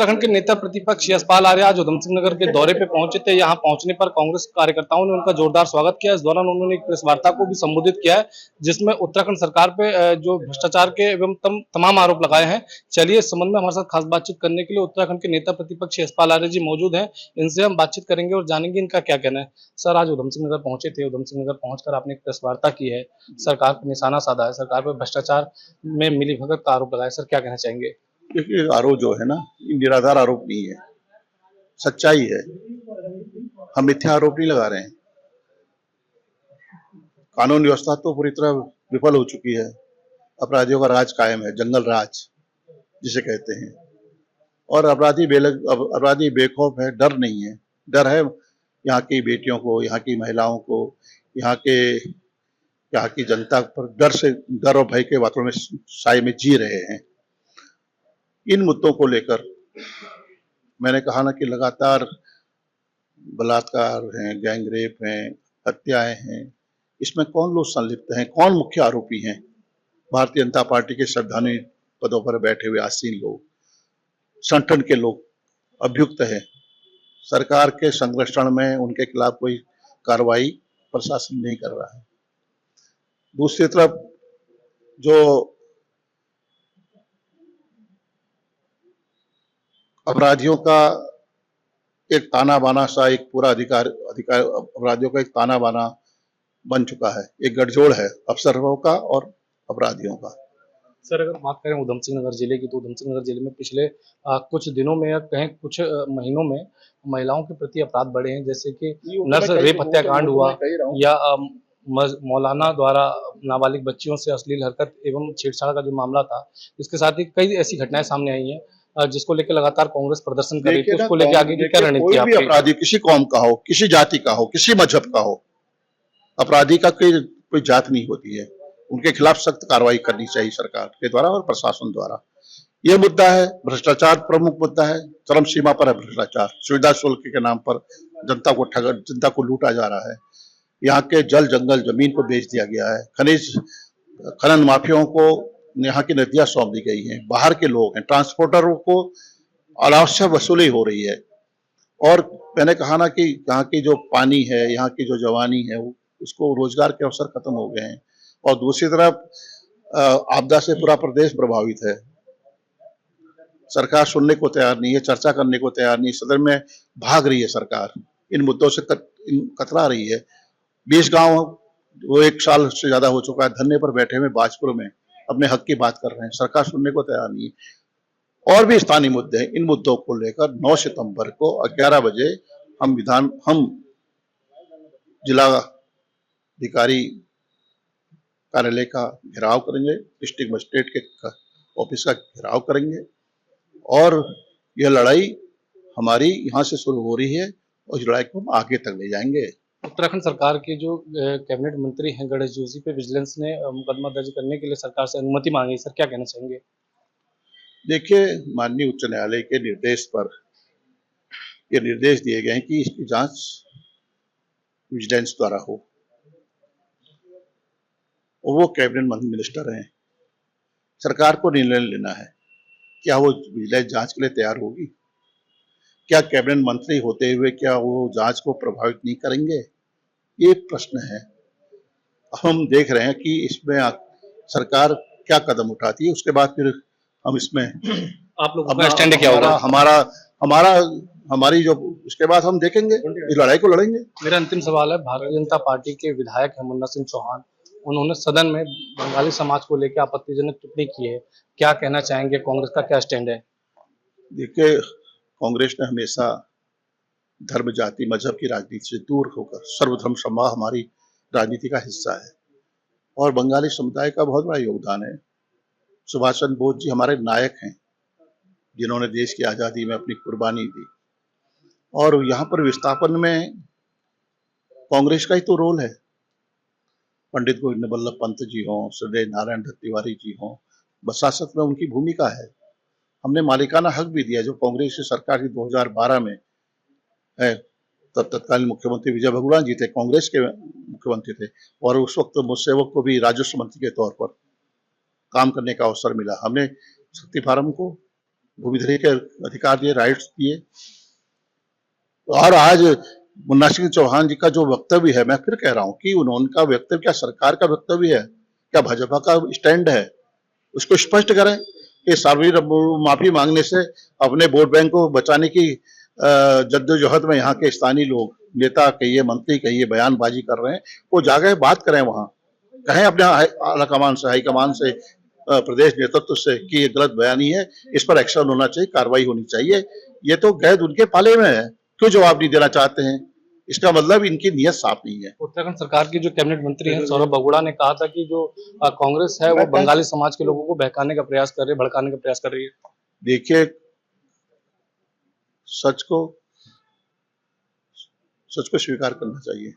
उत्तराखंड के नेता प्रतिपक्ष यशपाल आर्य आज उधमसिंह नगर के दौरे पे पहुंचे थे। यहां पहुंचने पर कांग्रेस कार्यकर्ताओं ने उनका जोरदार स्वागत किया। इस दौरान उन्होंने एक प्रेस वार्ता को भी संबोधित किया है, जिसमें उत्तराखंड सरकार पे जो भ्रष्टाचार के एवं तमाम आरोप लगाए हैं। चलिए, इस संबंध में हमारे साथ खास बातचीत करने के लिए उत्तराखंड के नेता प्रतिपक्ष यशपाल आर्य जी मौजूद हैं। इनसे हम बातचीत करेंगे और जानेंगे इनका क्या कहना है। सर, आज उधमसिंह नगर पहुंचे थे। उधमसिंह नगर पहुंचकर आपने एक प्रेस वार्ता की है, सरकार पर निशाना साधा है, सरकार पर भ्रष्टाचार में मिलीभगत का आरोप लगाया। सर, क्या कहना चाहेंगे? देखिए, आरोप जो है ना, ये निराधार आरोप नहीं है, सच्चाई है। हम मिथ्या आरोप नहीं लगा रहे हैं। कानून व्यवस्था तो पूरी तरह विफल हो चुकी है। अपराधियों का राज कायम है, जंगल राज जिसे कहते हैं। और अपराधी बेखौफ है, डर नहीं है। डर है यहाँ की बेटियों को, यहाँ की महिलाओं को, यहाँ की जनता पर डर और भय के वातावरण में साए में जी रहे हैं। इन मुद्दों को लेकर मैंने कहा ना कि लगातार बलात्कार हैं, गैंगरेप हैं, हत्याएं हैं। इसमें कौन लोग संलिप्त हैं, कौन मुख्य आरोपी हैं? भारतीय जनता पार्टी के संवैधानिक पदों पर बैठे हुए आसीन लोग, संगठन के लोग अभियुक्त हैं। सरकार के संरक्षण में उनके खिलाफ कोई कार्रवाई प्रशासन नहीं कर रहा है। दूसरी तरफ जो अपराधियों का एक ताना बाना सा, एक पूरा अधिकार अपराधियों का एक ताना बाना बन चुका है। एक गठजोड़ है अफसरों का और अपराधियों का। सर, अगर बात करें उधमसिंह नगर जिले की, तो उधमसिंह नगर जिले में पिछले कुछ दिनों में या कहें कुछ महीनों में महिलाओं के प्रति अपराध बढ़े हैं, जैसे कि नर्स रेप हत्याकांड हुआ या मौलाना द्वारा नाबालिग बच्चियों से अश्लील हरकत एवं छेड़छाड़ का जो मामला था। इसके साथ ही कई ऐसी घटनाएं सामने आई हैं, जिसको लेकर लगातार कांग्रेस प्रदर्शन कर रही थी। उसको लेकर आगे की क्या रणनीति कोई भी आपकी? अपराधी किसी कौम का हो, किसी जाति का हो, किसी मजहब का हो, अपराधी का कोई जात नहीं होती है। उनके खिलाफ सख्त कार्रवाई करनी चाहिए सरकार के द्वारा और प्रशासन द्वारा। यह मुद्दा है, भ्रष्टाचार प्रमुख मुद्दा है। चरम सीमा पर है भ्रष्टाचार। सुविधा शुल्क के नाम पर जनता को लूटा जा रहा है। यहाँ के जल जंगल जमीन को बेच दिया गया है। खनन माफियाओं को यहाँ की नदियां सौंप दी गई हैं। बाहर के लोग हैं, ट्रांसपोर्टरों को अनावश्यक वसूली हो रही है। और मैंने कहा ना कि यहाँ की जो पानी है, यहाँ की जो जवानी है, उसको रोजगार के अवसर खत्म हो गए हैं। और दूसरी तरफ आपदा से पूरा प्रदेश प्रभावित है। सरकार सुनने को तैयार नहीं है, चर्चा करने को तैयार नहीं। सदन में भाग रही है सरकार, इन मुद्दों से कतरा रही है। 20 गांव वो 1 साल से ज्यादा हो चुका है, धरने पर बैठे हुए बाजपुर में अपने हक की बात कर रहे हैं। सरकार सुनने को तैयार नहीं है। और भी स्थानीय मुद्दे हैं। इन मुद्दों को लेकर 9 सितंबर को 11 बजे हम जिला अधिकारी कार्यालय का घेराव करेंगे, डिस्ट्रिक्ट मजिस्ट्रेट के ऑफिस का घेराव करेंगे। और यह लड़ाई हमारी यहाँ से शुरू हो रही है और इस लड़ाई को हम आगे तक ले जाएंगे। उत्तराखंड सरकार के जो कैबिनेट मंत्री हैं गणेश जोशी पे विजिलेंस ने मुकदमा दर्ज करने के लिए सरकार से अनुमति मांगी। सर, क्या कहना चाहेंगे? देखिए, माननीय उच्च न्यायालय के निर्देश पर ये निर्देश दिए गए हैं कि इसकी जांच विजिलेंस द्वारा हो। और वो कैबिनेट मिनिस्टर हैं, सरकार को निर्णय लेना है। क्या वो विजिलेंस जांच के लिए तैयार होगी? क्या कैबिनेट मंत्री होते हुए क्या वो जांच को प्रभावित नहीं करेंगे? ये प्रश्न है। हम देख रहे हैं कि इसमें सरकार क्या कदम उठाती है, उसके बाद फिर हम इसमें आप लोगों का स्टैंड क्या होगा? हमारी जो उसके बाद हम देखेंगे, इस लड़ाई को लड़ेंगे। मेरा अंतिम सवाल है, भारतीय जनता पार्टी के विधायक है मुन्ना सिंह चौहान, उन्होंने सदन में बंगाली समाज को लेकर आपत्तिजनक टिप्पणी की है। क्या कहना चाहेंगे? कांग्रेस का क्या स्टैंड है? देखिए, कांग्रेस ने हमेशा धर्म जाति मजहब की राजनीति से दूर होकर सर्वधर्म समभाव हमारी राजनीति का हिस्सा है। और बंगाली समुदाय का बहुत बड़ा योगदान है। सुभाष चंद्र बोस जी हमारे नायक हैं, जिन्होंने देश की आजादी में अपनी कुर्बानी दी। और यहाँ पर विस्थापन में कांग्रेस का ही तो रोल है। पंडित गोविंद बल्लभ पंत जी हों, श्रद्धेय नारायण दत्त तिवारी जी हों, बसासत में उनकी भूमिका है। हमने मालिकाना हक भी दिया। जो कांग्रेस की सरकार की 2012 में है, तब तत्कालीन मुख्यमंत्री विजय बहुगुणा जी थे, कांग्रेस के मुख्यमंत्री थे। और उस वक्त मुझसेवक को भी राजस्व मंत्री के तौर पर काम करने का अवसर मिला। हमने शक्ति फार्म को भूमिधरी के अधिकार दिए, राइट्स दिए। और आज मुन्ना सिंह चौहान जी का जो वक्तव्य है, मैं फिर कह रहा हूं कि उनका वक्तव्य क्या सरकार का वक्तव्य है, क्या भाजपा का स्टैंड है, उसको स्पष्ट करें कि सार्वजनिक माफी मांगने से अपने वोट बैंक को बचाने की जद्दोजहद में यहाँ के स्थानीय लोग, नेता कहिए, मंत्री कहिए, बयानबाजी कर रहे हैं, वो जाकर बात करें, वहां कहें अपने आलाकमान से, हाईकमान से, प्रदेश नेतृत्व से कि ये गलत बयानी है, इस पर एक्शन होना चाहिए, कार्रवाई होनी चाहिए। ये तो गैद उनके पाले में है, क्यों जवाब नहीं देना चाहते हैं? इसका मतलब इनकी नीयत साफ नहीं है। उत्तराखंड सरकार के जो कैबिनेट मंत्री हैं सौरभ बगुड़ा ने कहा था कि जो कांग्रेस है वो बंगाली समाज के लोगों को बहकाने का प्रयास कर रही है, भड़काने का प्रयास कर रही है। देखिए, सच को स्वीकार करना चाहिए,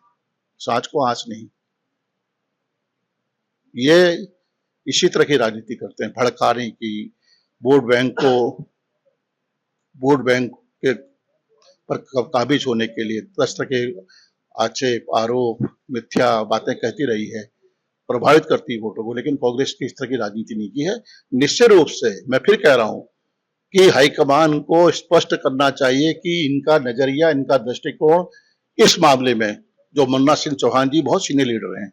साँच को आँच नहीं। ये इसी तरह की राजनीति करते हैं, भड़काने की, वोट बैंक के पर काबिज होने के लिए तरह के आक्षेप, आरोप, मिथ्या बातें कहती रही है, प्रभावित करती है वोटों को, लेकिन कांग्रेस की इस तरह की राजनीति नहीं की है। निश्चित रूप से मैं फिर कह रहा हूं कि हाईकमान को स्पष्ट करना चाहिए कि इनका नजरिया, इनका दृष्टिकोण इस मामले में, जो मुन्ना सिंह चौहान जी बहुत सीनियर लीडर हैं,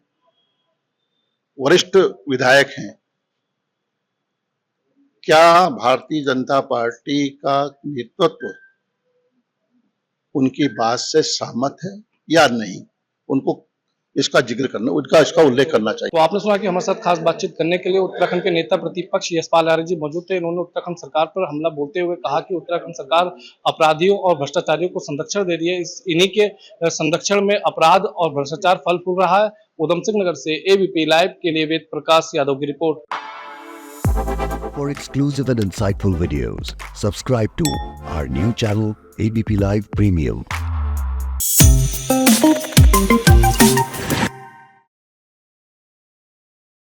वरिष्ठ विधायक हैं, क्या भारतीय जनता पार्टी का नेतृत्व उनकी बात से सहमत है या नहीं? उनको इसका जिक्र करना, इसका उल्लेख करना चाहिए। तो आपने सुना कि हमारे साथ खास बातचीत करने के लिए उत्तराखंड के नेता प्रतिपक्ष यशपाल आर्य जी मौजूद थे। इन्होंने उत्तराखंड सरकार पर हमला बोलते हुए कहा कि उत्तराखंड सरकार अपराधियों और भ्रष्टाचारियों को संरक्षण दे रही है। इन्हीं के संरक्षण में अपराध और भ्रष्टाचार फल फूल रहा है। उधम सिंह नगर से एबीपी लाइव के लिए वेद प्रकाश यादव की report. For exclusive and insightful videos, subscribe to our new channel ABP Live Premium.